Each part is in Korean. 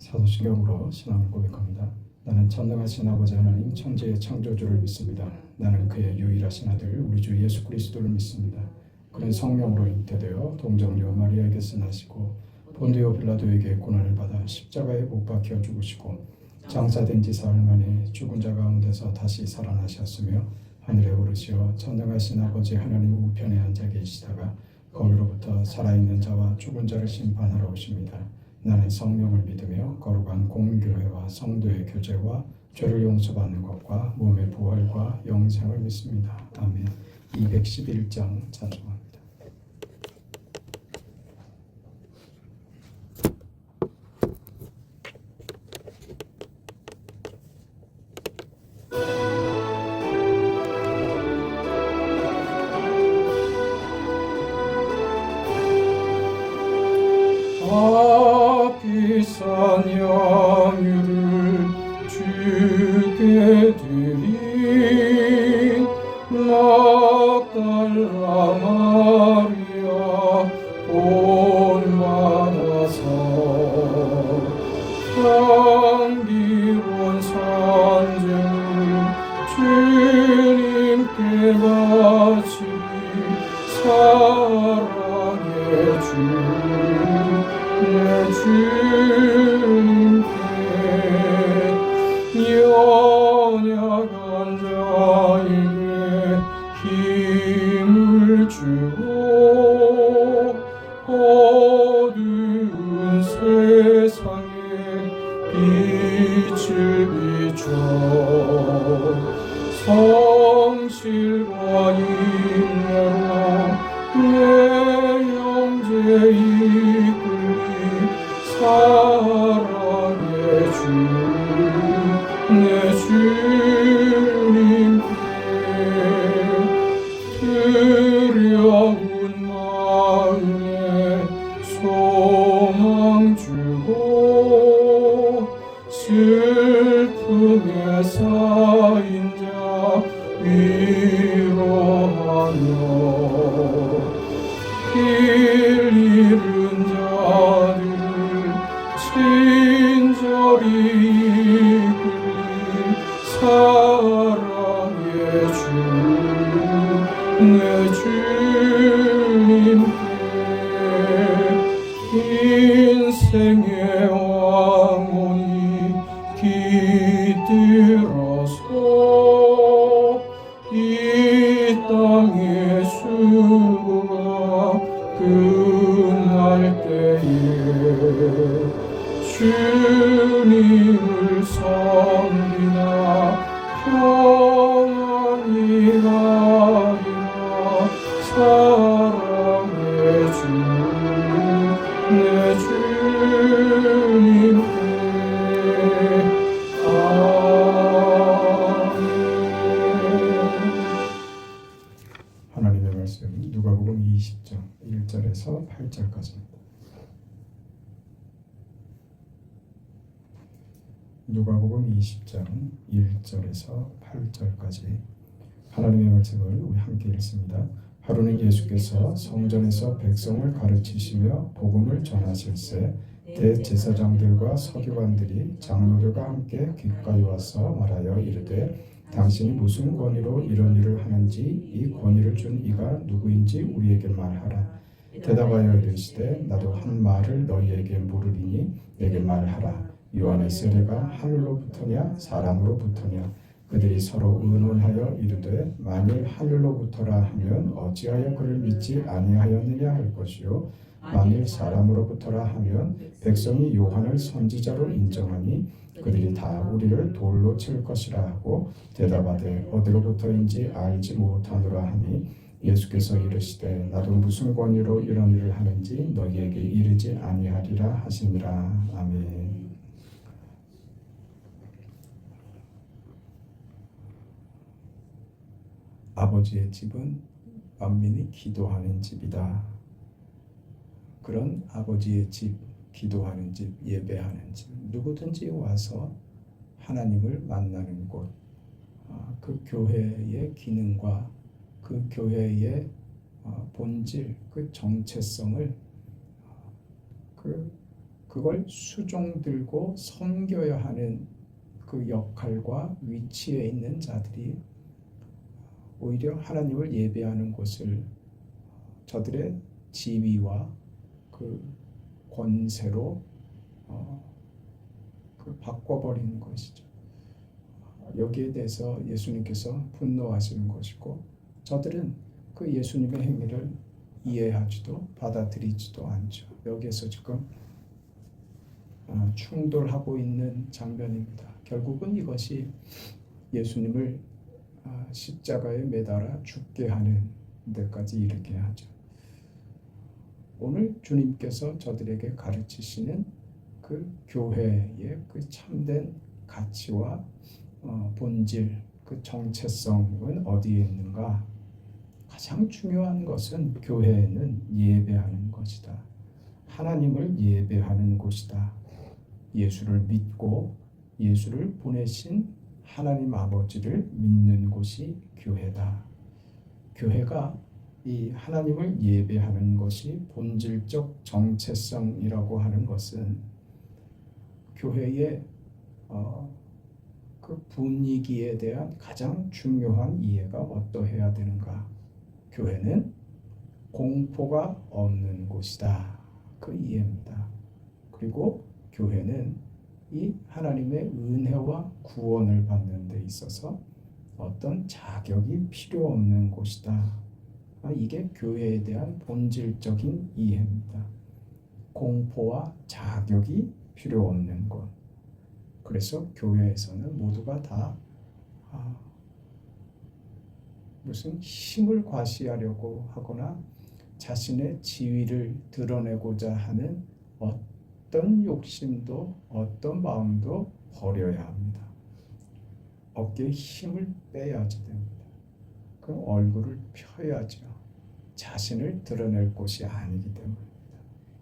사도신경으로 신앙을 고백합니다. 나는 전능하신 아버지 하나님 천지의 창조주를 믿습니다. 나는 그의 유일하신 아들 우리 주 예수 그리스도를 믿습니다. 그는 성령으로 잉태되어 동정녀 마리아에게서 나시고 본디오 빌라도에게 고난을 받아 십자가에 못 박혀 죽으시고 장사된 지 사흘 만에 죽은 자 가운데서 다시 살아나셨으며 하늘에 오르시어 전능하신 아버지 하나님 우편에 앉아 계시다가 거기로부터 살아있는 자와 죽은 자를 심판하러 오십니다. 나는 성령을 믿으며 거룩한 공교회와 성도의 교제와 죄를 용서받는 것과 몸의 부활과 영생을 믿습니다. 아멘. 211장 찬송합니다. 비싼 양유를 주께 드린 막달라 마리아 본받아서 향기로운 산증을 주님께 바치리 사랑의 주 내 주님께 연약한 자에게 힘을 주고 어두운 세상에 빛을 비춰 성실과 인내로 내 영제이 사랑의 주 내 주님께 두려운 마음에 소망 주고 슬픔에 쌓인 자 위로하며 길 잃은 자들을 친절히 이끌리 사랑의 주 내 주님께 인생의 왕혼이 깃들어서 이 땅의 수고가 끝날 때에 주님을 섬기나 평안히 가리라 사랑의 주 내 주님께 아멘. 하나님의 말씀 누가복음 20장 1절에서 8절까지입니다. 누가복음 20장 1절에서 8절까지 하나님의 말씀을 우리 함께 읽습니다. 하루는 예수께서 성전에서 백성을 가르치시며 복음을 전하실새 대제사장들과 서기관들이 장로들과 함께 귓가에 와서 말하여 이르되 당신이 무슨 권위로 이런 일을 하는지 이 권위를 준 이가 누구인지 우리에게 말하라. 대답하여 이르시되 나도 한 말을 너희에게 물으리니 내게 말하라. 요한의 세례가 하늘로부터냐 사람으로부터냐. 그들이 서로 의논하여 이르되 만일 하늘로부터라 하면 어찌하여 그를 믿지 아니하였느냐 할 것이요 만일 사람으로부터라 하면 백성이 요한을 선지자로 인정하니 그들이 다 우리를 돌로 칠 것이라 하고 대답하되 어디로부터인지 알지 못하노라 하니 예수께서 이르시되 나도 무슨 권위로 이런 일을 하는지 너희에게 이르지 아니하리라 하시니라. 아멘. 아버지의 집은 만민이 기도하는 집이다. 그런 아버지의 집, 기도하는 집, 예배하는 집, 누구든지 와서 하나님을 만나는 곳, 그 교회의 기능과 그 교회의 본질, 그 정체성을 그 그걸 수종들고 섬겨야 하는 그 역할과 위치에 있는 자들이 오히려 하나님을 예배하는 곳을 저들의 지위와 그 권세로 그 바꿔버리는 것이죠. 여기에 대해서 예수님께서 분노하시는 것이고, 저들은 그 예수님의 행위를 이해하지도 받아들이지도 않죠. 여기에서 지금 충돌하고 있는 장면입니다. 결국은 이것이 예수님을 십자가에 매달아 죽게 하는 데까지 이르게 하죠. 오늘 주님께서 저들에게 가르치시는 그 교회의 그 참된 가치와 본질, 그 정체성은 어디에 있는가? 가장 중요한 것은 교회는 예배하는 것이다. 하나님을 예배하는 곳이다. 예수를 믿고 예수를 보내신 하나님 아버지를 믿는 곳이 교회다. 교회가 이 하나님을 예배하는 것이 본질적 정체성이라고 하는 것은 교회의 그 분위기에 대한 가장 중요한 이해가 어떠해야 되는가? 교회는 공포가 없는 곳이다. 그 이해입니다. 그리고 교회는 이 하나님의 은혜와 구원을 받는 데 있어서 어떤 자격이 필요 없는 곳이다. 이게 교회에 대한 본질적인 이해입니다. 공포와 자격이 필요 없는 곳. 그래서 교회에서는 모두가 다 무슨 힘을 과시하려고 하거나 자신의 지위를 드러내고자 하는 어떤 욕심도 어떤 마음도 버려야 합니다. 어깨에 힘을 빼야지 됩니다. 그 얼굴을 펴야죠. 자신을 드러낼 곳이 아니기 때문입니다.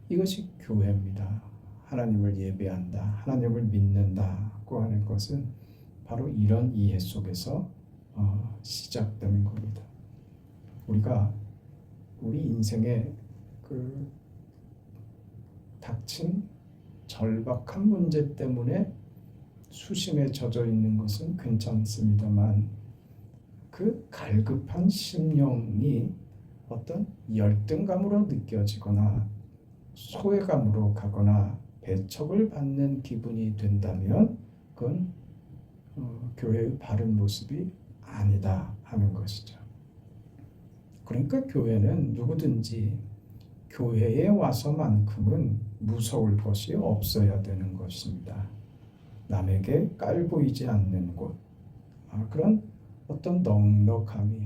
이것이 교회입니다. 하나님을 예배한다, 하나님을 믿는다고 하는 것은 바로 이런 이해 속에서 시작되는 겁니다. 우리가 우리 인생에 그 닥친 절박한 문제 때문에 수심에 젖어 있는 것은 괜찮습니다만, 그 갈급한 심령이 어떤 열등감으로 느껴지거나 소외감으로 가거나 배척을 받는 기분이 된다면 그건 교회의 바른 모습이 아니다 하는 것이죠. 그러니까 교회는 누구든지 교회에 와서만큼은 무서울 것이 없어야 되는 것입니다. 남에게 깔보이지 않는 곳, 그런 어떤 넉넉함이,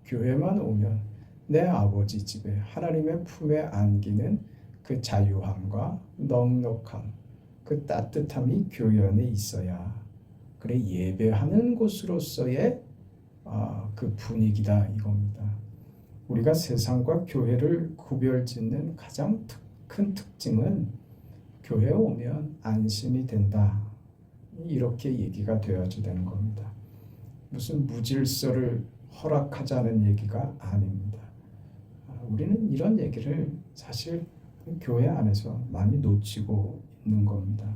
교회만 오면 내 아버지 집에 하나님의 품에 안기는 그 자유함과 넉넉함, 그 따뜻함이 교회 안에 있어야 그래 예배하는 곳으로서의 그 분위기다 이겁니다. 우리가 세상과 교회를 구별짓는 가장 큰 특징은 교회에 오면 안심이 된다, 이렇게 얘기가 되어야 되는 겁니다. 무슨 무질서를 허락하자는 얘기가 아닙니다. 우리는 이런 얘기를 사실 교회 안에서 많이 놓치고 있는 겁니다.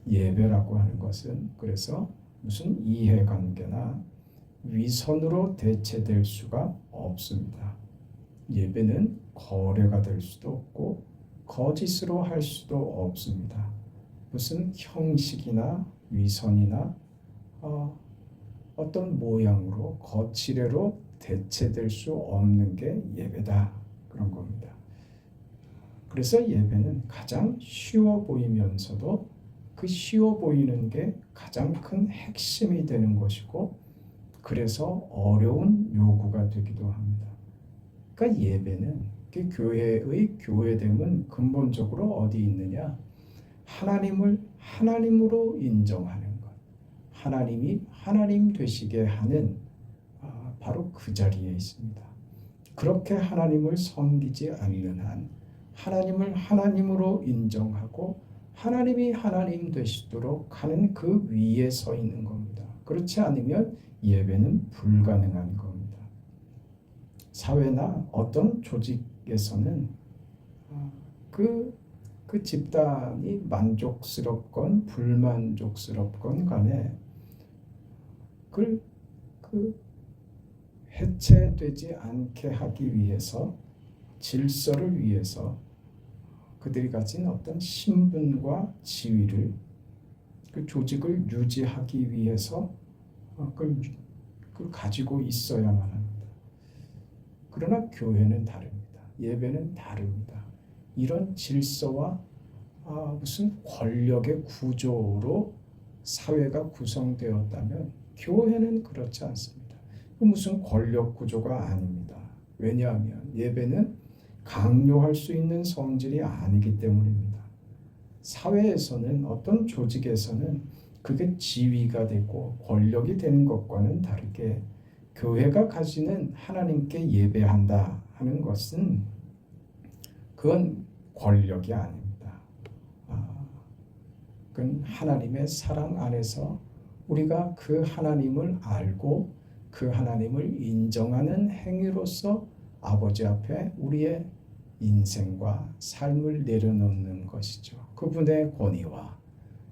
예배라고 하는 것은 그래서 무슨 이해관계나 위선으로 대체될 수가 없습니다. 예배는 거래가 될 수도 없고 거짓으로 할 수도 없습니다. 무슨 형식이나 위선이나 어떤 모양으로 거칠애로 대체될 수 없는 게 예배다, 그런 겁니다. 그래서 예배는 가장 쉬워 보이면서도 그 쉬워 보이는 게 가장 큰 핵심이 되는 것이고, 그래서 어려운 요구가 되기도 합니다. 그러니까 예배는 그 교회의 교회됨은 근본적으로 어디 있느냐? 하나님을 하나님으로 인정하는 것, 하나님이 하나님 되시게 하는 바로 그 자리에 있습니다. 그렇게 하나님을 섬기지 않는 한 하나님을 하나님으로 인정하고 하나님이 하나님 되시도록 하는 그 위에 서 있는 겁니다. 그렇지 않으면 예배는 불가능한 겁니다. 사회나 어떤 조직에서는 그 그 집단이 만족스럽건 불만족스럽건 간에 그 해체되지 않게 하기 위해서, 질서를 위해서 그들이 가진 어떤 신분과 지위를, 그 조직을 유지하기 위해서 그걸 가지고 있어야만 합니다. 그러나 교회는 다릅니다. 예배는 다릅니다. 이런 질서와 무슨 권력의 구조로 사회가 구성되었다면 교회는 그렇지 않습니다. 무슨 권력 구조가 아닙니다. 왜냐하면 예배는 강요할 수 있는 성질이 아니기 때문입니다. 사회에서는, 어떤 조직에서는 그게 지위가 되고 권력이 되는 것과는 다르게 교회가 가지는 하나님께 예배한다 하는 것은 그건 권력이 아닙니다. 그건 하나님의 사랑 안에서 우리가 그 하나님을 알고 그 하나님을 인정하는 행위로서 아버지 앞에 우리의 인생과 삶을 내려놓는 것이죠. 그분의 권위와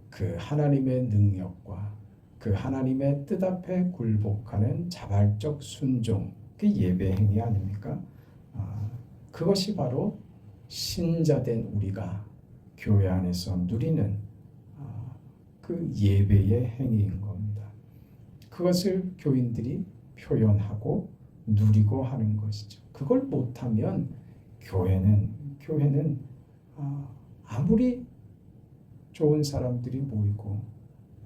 그 하나님의 능력과 그 하나님의 뜻 앞에 굴복하는 자발적 순종, 그 예배 행위 아닙니까? 그것이 바로 신자된 우리가 교회 안에서 누리는 그 예배의 행위인 겁니다. 그것을 교인들이 표현하고 누리고 하는 것이죠. 그걸 못하면 교회는 아무리 좋은 사람들이 모이고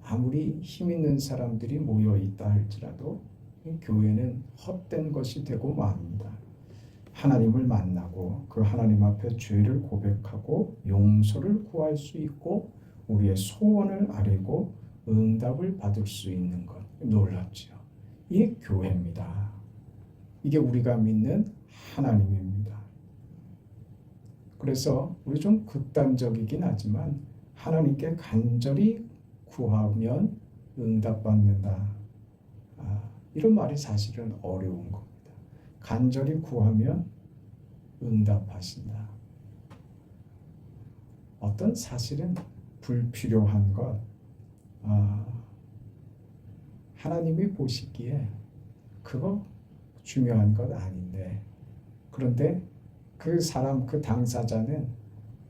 아무리 힘 있는 사람들이 모여 있다 할지라도 교회는 헛된 것이 되고 맙니다. 하나님을 만나고 그 하나님 앞에 죄를 고백하고 용서를 구할 수 있고 우리의 소원을 아뢰고 응답을 받을 수 있는 것, 놀랍죠. 이게 교회입니다. 이게 우리가 믿는 하나님입니다. 그래서 우리 좀 극단적이긴 하지만 하나님께 간절히 구하면 응답받는다. 이런 말이 사실은 어려운 겁니다. 간절히 구하면 응답하신다. 어떤 사실은 불필요한 것, 하나님이 보시기에 그거 중요한 것 아닌데, 그런데 그 사람, 그 당사자는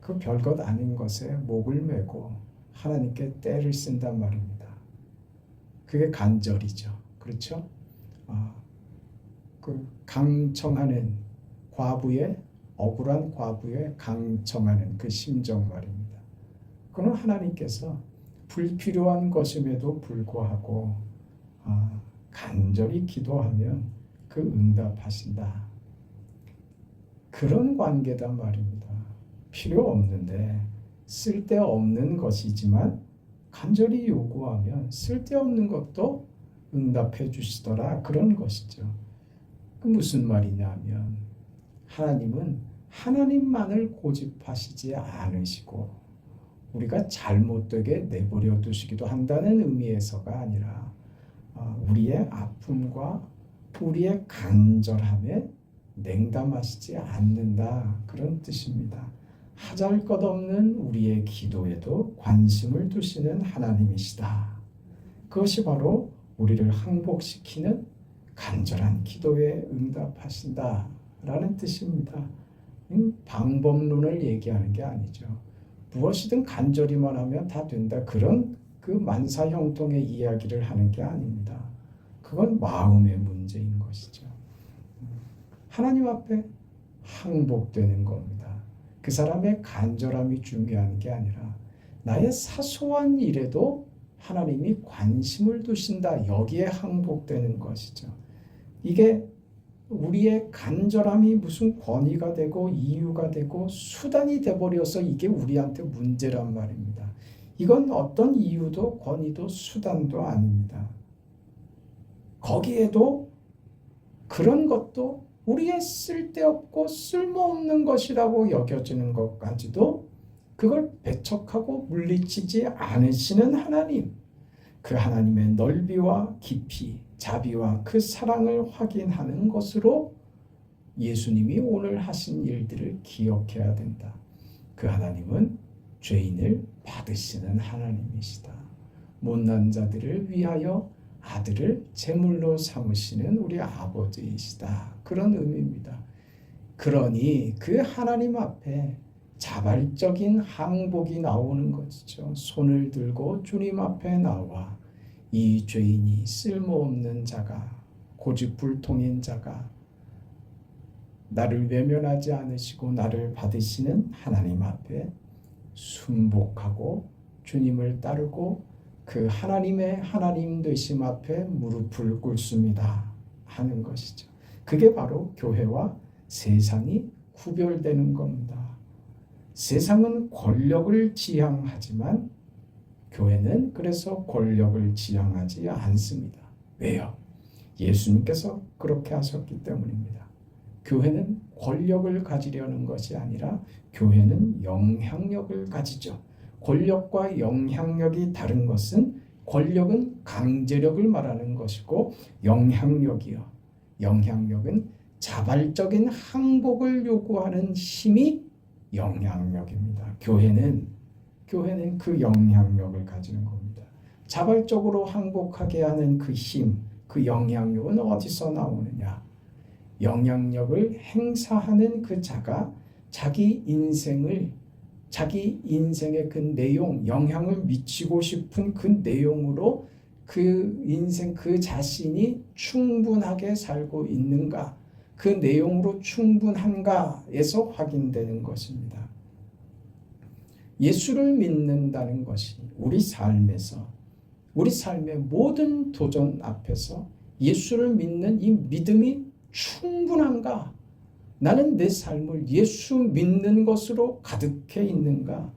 그 별것 아닌 것에 목을 메고 하나님께 떼를 쓴단 말입니다. 그게 간절이죠. 그렇죠? 그 강청하는 과부의, 억울한 과부의 강청하는 그 심정 말입니다. 그는 하나님께서 불필요한 것임에도 불구하고 간절히 기도하면 그 응답하신다. 그런 관계단 말입니다. 필요 없는데 쓸데없는 것이지만 간절히 요구하면 쓸데없는 것도 응답해 주시더라. 그런 것이죠. 그 무슨 말이냐면 하나님은 하나님만을 고집하시지 않으시고 우리가 잘못되게 내버려 두시기도 한다는 의미에서가 아니라 우리의 아픔과 우리의 간절함에 냉담하시지 않는다. 그런 뜻입니다. 하잘것없는 우리의 기도에도 관심을 두시는 하나님이시다. 그것이 바로 우리를 항복시키는 간절한 기도에 응답하신다라는 뜻입니다. 방법론을 얘기하는 게 아니죠. 무엇이든 간절히만 하면 다 된다. 그런 그 만사형통의 이야기를 하는 게 아닙니다. 그건 마음의 문제인 것이죠. 하나님 앞에 항복되는 겁니다. 그 사람의 간절함이 중요한 게 아니라 나의 사소한 일에도 하나님이 관심을 두신다. 여기에 항복되는 것이죠. 이게 우리의 간절함이 무슨 권위가 되고 이유가 되고 수단이 돼버려서 이게 우리한테 문제란 말입니다. 이건 어떤 이유도 권위도 수단도 아닙니다. 거기에도 그런 것도 우리의 쓸데없고 쓸모없는 것이라고 여겨지는 것까지도 그걸 배척하고 물리치지 않으시는 하나님, 그 하나님의 넓이와 깊이, 자비와 그 사랑을 확인하는 것으로 예수님이 오늘 하신 일들을 기억해야 된다. 그 하나님은 죄인을 받으시는 하나님이시다. 못난 자들을 위하여 아들을 제물로 삼으시는 우리 아버지이시다. 그런 의미입니다. 그러니 그 하나님 앞에 자발적인 항복이 나오는 것이죠. 손을 들고 주님 앞에 나와 이 죄인이 쓸모없는 자가, 고집불통인 자가 나를 외면하지 않으시고 나를 받으시는 하나님 앞에 순복하고 주님을 따르고 그 하나님의 하나님 되심 앞에 무릎을 꿇습니다 하는 것이죠. 그게 바로 교회와 세상이 구별되는 겁니다. 세상은 권력을 지향하지만 교회는 그래서 권력을 지향하지 않습니다. 왜요? 예수님께서 그렇게 하셨기 때문입니다. 교회는 권력을 가지려는 것이 아니라 교회는 영향력을 가지죠. 권력과 영향력이 다른 것은 권력은 강제력을 말하는 것이고 영향력은 자발적인 항복을 요구하는 힘이 영향력입니다. 교회는 그 영향력을 가지는 겁니다. 자발적으로 항복하게 하는 그 힘, 그 영향력은 어디서 나오느냐? 영향력을 행사하는 그 자가 자기 인생의 그 내용, 영향을 미치고 싶은 그 내용으로 그 인생, 그 자신이 충분하게 살고 있는가, 그 내용으로 충분한가에서 확인되는 것입니다. 예수를 믿는다는 것이 우리 삶의 모든 도전 앞에서 예수를 믿는 이 믿음이 충분한가? 나는 내 삶을 예수 믿는 것으로 가득해 있는가?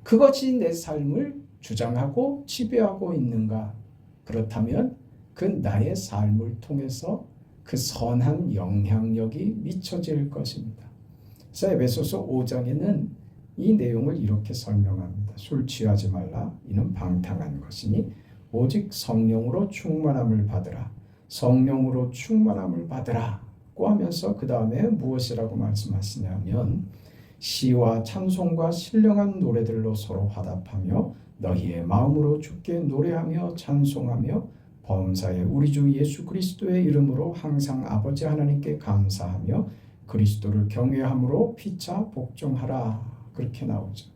그것이 내 삶을 주장하고 지배하고 있는가? 그렇다면 그 나의 삶을 통해서 그 선한 영향력이 미쳐질 것입니다. 그래서 에베소서 5장에는 이 내용을 이렇게 설명합니다. 술 취하지 말라. 이는 방탕한 것이니 오직 성령으로 충만함을 받으라. 성령으로 충만함을 받으라고 하면서 그 다음에 무엇이라고 말씀하시냐면 시와 찬송과 신령한 노래들로 서로 화답하며 너희의 마음으로 주께 노래하며 찬송하며 범사에 우리 주 예수 그리스도의 이름으로 항상 아버지 하나님께 감사하며 그리스도를 경외함으로 피차 복종하라. 그렇게 나오죠.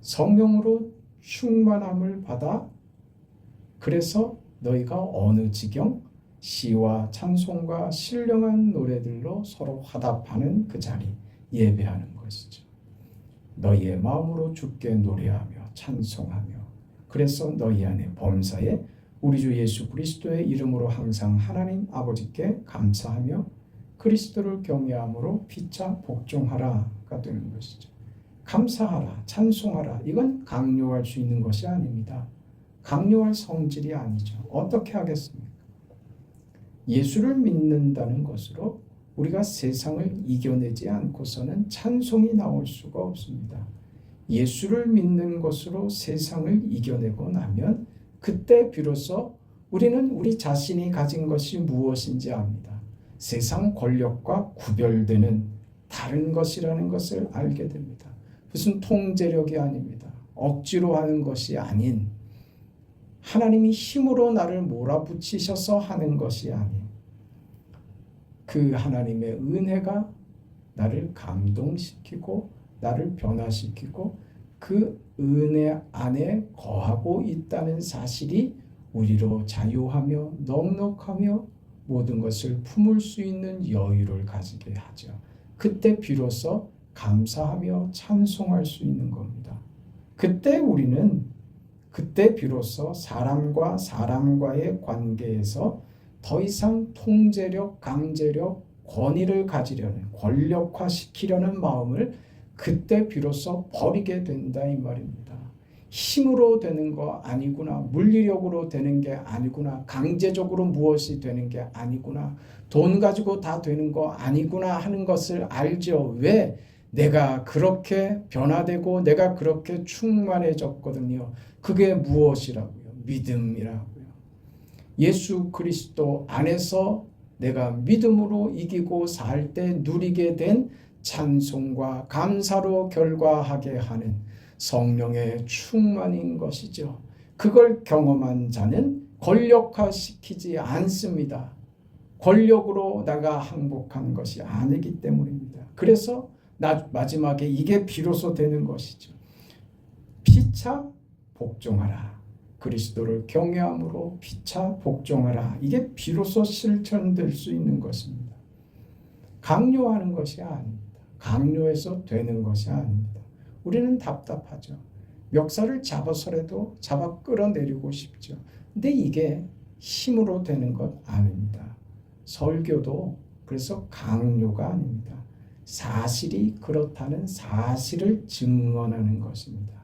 성령으로 충만함을 받아 그래서 너희가 어느 지경 시와 찬송과 신령한 노래들로 서로 화답하는 그 자리 예배하는 것이죠. 너희의 마음으로 주께 노래하며 찬송하며 그래서 너희 안에 범사에 우리 주 예수 그리스도의 이름으로 항상 하나님 아버지께 감사하며 그리스도를 경외함으로 피차 복종하라가 되는 것이죠. 감사하라, 찬송하라, 이건 강요할 수 있는 것이 아닙니다. 강요할 성질이 아니죠. 어떻게 하겠습니까? 예수를 믿는다는 것으로 우리가 세상을 이겨내지 않고서는 찬송이 나올 수가 없습니다. 예수를 믿는 것으로 세상을 이겨내고 나면 그때 비로소 우리는 우리 자신이 가진 것이 무엇인지 압니다. 세상 권력과 구별되는 다른 것이라는 것을 알게 됩니다. 무슨 통제력이 아닙니다. 억지로 하는 것이 아닌 하나님이 힘으로 나를 몰아붙이셔서 하는 것이 아닌 그 하나님의 은혜가 나를 감동시키고 나를 변화시키고 그 은혜 안에 거하고 있다는 사실이 우리로 자유하며 넉넉하며 모든 것을 품을 수 있는 여유를 가지게 하죠. 그때 비로소 감사하며 찬송할 수 있는 겁니다. 그때 비로소 사람과 사람과의 관계에서 더 이상 통제력, 강제력, 권위를 가지려는, 권력화시키려는 마음을 그때 비로소 버리게 된다 이 말입니다. 힘으로 되는 거 아니구나, 물리력으로 되는 게 아니구나, 강제적으로 무엇이 되는 게 아니구나, 돈 가지고 다 되는 거 아니구나 하는 것을 알죠. 왜? 내가 그렇게 변화되고 내가 그렇게 충만해졌거든요. 그게 무엇이라고요? 믿음이라고요. 예수 그리스도 안에서 내가 믿음으로 이기고 살 때 누리게 된 찬송과 감사로 결과하게 하는 성령의 충만인 것이죠. 그걸 경험한 자는 권력화시키지 않습니다. 권력으로 내가 항복한 것이 아니기 때문입니다. 그래서 마지막에 이게 비로소 되는 것이죠. 피차 복종하라. 그리스도를 경외함으로 피차 복종하라. 이게 비로소 실천될 수 있는 것입니다. 강요하는 것이 아닙니다. 강요해서 되는 것이 아닙니다. 우리는 답답하죠. 멱살을 잡아서라도 잡아 끌어내리고 싶죠. 근데 이게 힘으로 되는 것 아닙니다. 설교도 그래서 강요가 아닙니다. 사실이 그렇다는 사실을 증언하는 것입니다.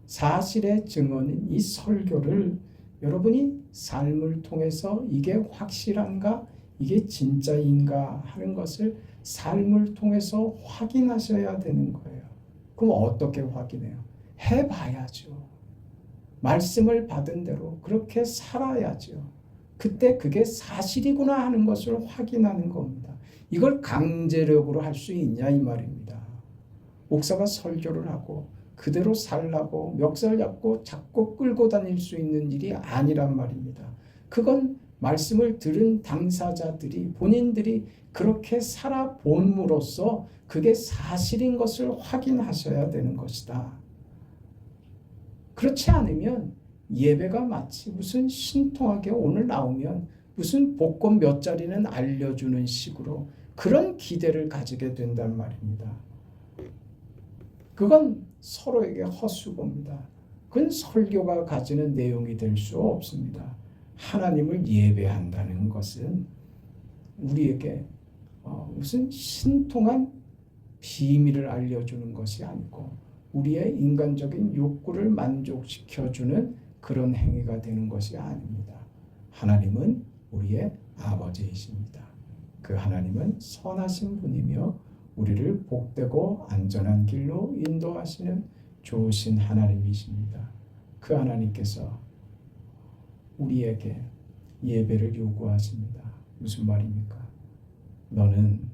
사실의 증언인 이 설교를 여러분이 삶을 통해서 이게 확실한가, 이게 진짜인가 하는 것을 삶을 통해서 확인하셔야 되는 거예요. 그럼 어떻게 확인해요? 해봐야죠. 말씀을 받은 대로 그렇게 살아야죠. 그때 그게 사실이구나 하는 것을 확인하는 겁니다. 이걸 강제력으로 할 수 있냐 이 말입니다. 목사가 설교를 하고 그대로 살라고 멱살 잡고 끌고 다닐 수 있는 일이 아니란 말입니다. 그건 말씀을 들은 당사자들이 본인들이 그렇게 살아봄으로써 그게 사실인 것을 확인하셔야 되는 것이다. 그렇지 않으면 예배가 마치 무슨 신통하게 오늘 나오면 무슨 복권 몇 자리는 알려주는 식으로 그런 기대를 가지게 된단 말입니다. 그건 서로에게 헛수고입니다. 그건 설교가 가지는 내용이 될 수 없습니다. 하나님을 예배한다는 것은 우리에게 무슨 신통한 비밀을 알려주는 것이 아니고 우리의 인간적인 욕구를 만족시켜주는 그런 행위가 되는 것이 아닙니다. 하나님은 우리의 아버지이십니다. 그 하나님은 선하신 분이며 우리를 복되고 안전한 길로 인도하시는 좋으신 하나님이십니다. 그 하나님께서 우리에게 예배를 요구하십니다. 무슨 말입니까? 너는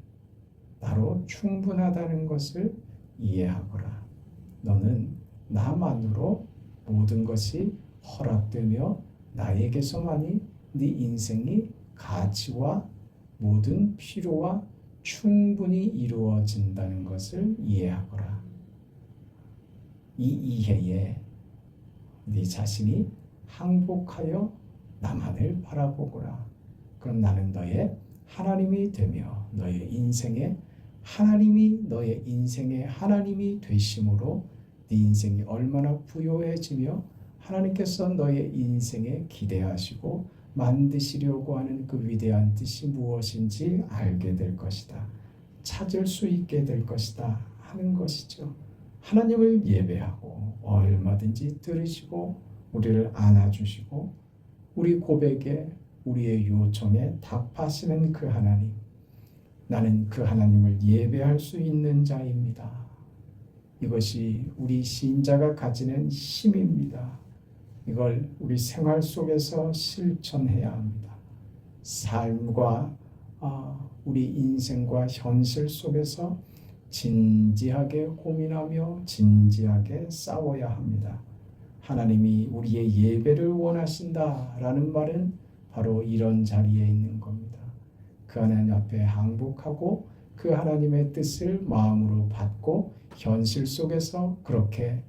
나로 충분하다는 것을 이해하거라. 너는 나만으로 모든 것이 허락되며 나에게서만이 네 인생이 가치와 모든 필요와 충분히 이루어진다는 것을 이해하거라. 이 이해에 네 자신이 항복하여 나만을 바라보거라. 그럼 나는 너의 하나님이 되며 너의 인생에 하나님이 너의 인생의 하나님이 되심으로 네 인생이 얼마나 부요해지며 하나님께서 너의 인생에 기대하시고 만드시려고 하는 그 위대한 뜻이 무엇인지 알게 될 것이다. 찾을 수 있게 될 것이다 하는 것이죠. 하나님을 예배하고 얼마든지 들으시고 우리를 안아주시고 우리 고백에 우리의 요청에 답하시는 그 하나님, 나는 그 하나님을 예배할 수 있는 자입니다. 이것이 우리 신자가 가지는 힘입니다. 이걸 우리 생활 속에서 실천해야 합니다. 삶과 우리 인생과 현실 속에서 진지하게 고민하며 진지하게 싸워야 합니다. 하나님이 우리의 예배를 원하신다라는 말은 바로 이런 자리에 있는 겁니다. 그 하나님 앞에 항복하고 그 하나님의 뜻을 마음으로 받고 현실 속에서 그렇게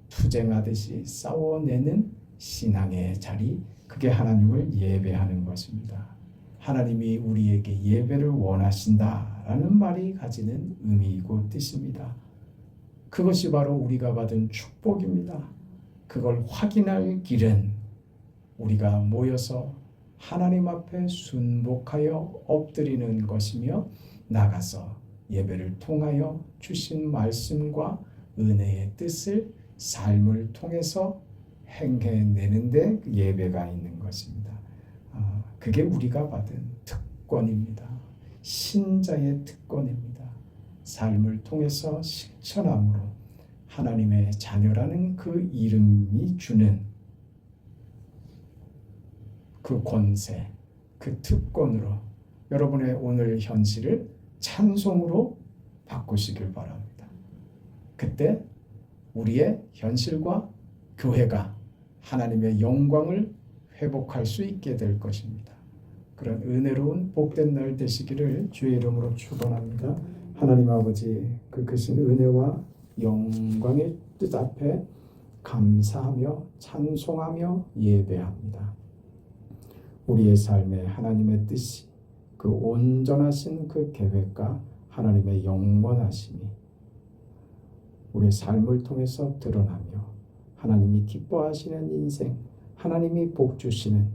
투쟁하듯이 싸워내는 신앙의 자리, 그게 하나님을 예배하는 것입니다. 하나님이 우리에게 예배를 원하신다라는 말이 가지는 의미이고 뜻입니다. 그것이 바로 우리가 받은 축복입니다. 그걸 확인할 길은 우리가 모여서 하나님 앞에 순복하여 엎드리는 것이며 나가서 예배를 통하여 주신 말씀과 은혜의 뜻을 삶을 통해서 행해내는데 예배가 있는 것입니다. 그게 우리가 받은 특권입니다. 신자의 특권입니다. 삶을 통해서 실천함으로 하나님의 자녀라는 그 이름이 주는 그 권세, 그 특권으로 여러분의 오늘 현실을 찬송으로 바꾸시길 바랍니다. 그때 우리의 현실과 교회가 하나님의 영광을 회복할 수 있게 될 것입니다. 그런 은혜로운 복된 날 되시기를 주의 이름으로 축원합니다. 하나님 아버지, 그 크신 은혜와 영광의 뜻 앞에 감사하며 찬송하며 예배합니다. 우리의 삶에 하나님의 뜻이, 그 온전하신 그 계획과 하나님의 영원하심이 우리의 삶을 통해서 드러나며 하나님이 기뻐하시는 인생, 하나님이 복 주시는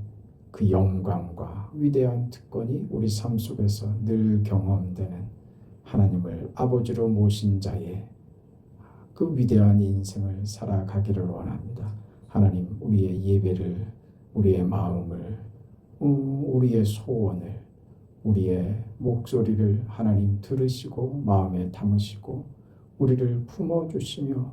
그 영광과 위대한 특권이 우리 삶 속에서 늘 경험되는 하나님을 아버지로 모신 자의 그 위대한 인생을 살아가기를 원합니다. 하나님, 우리의 예배를, 우리의 마음을, 우리의 소원을, 우리의 목소리를 하나님 들으시고 마음에 담으시고 우리를 품어주시며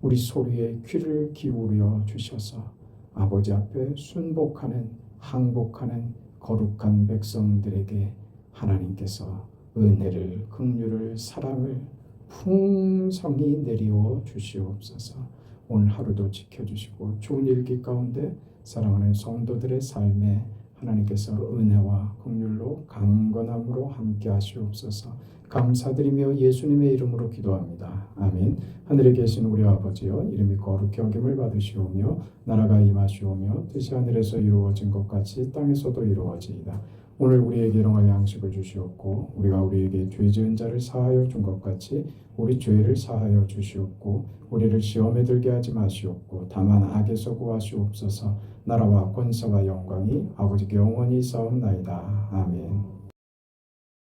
우리 소리에 귀를 기울여 주셔서 아버지 앞에 순복하는, 항복하는 거룩한 백성들에게 하나님께서 은혜를, 긍휼을, 사랑을 풍성히 내리워 주시옵소서. 오늘 하루도 지켜주시고 좋은 일기 가운데 사랑하는 성도들의 삶에 하나님께서 은혜와 긍휼로 강건함으로 함께 하시옵소서. 감사드리며 예수님의 이름으로 기도합니다. 아멘. 하늘에 계신 우리 아버지여, 이름이 거룩히 여김을 받으시오며 나라가 임하시오며 뜻이 하늘에서 이루어진 것 같이 땅에서도 이루어지이다. 오늘 우리에게 일용할 양식을 주시옵고 우리가 우리에게 죄 지은 자를 사하여 준 것 같이 우리 죄를 사하여 주시옵고 우리를 시험에 들게 하지 마시옵고 다만 악에서 구하시옵소서. 나라와 권세와 영광이 아버지께 영원히 있사옵나이다. 아멘.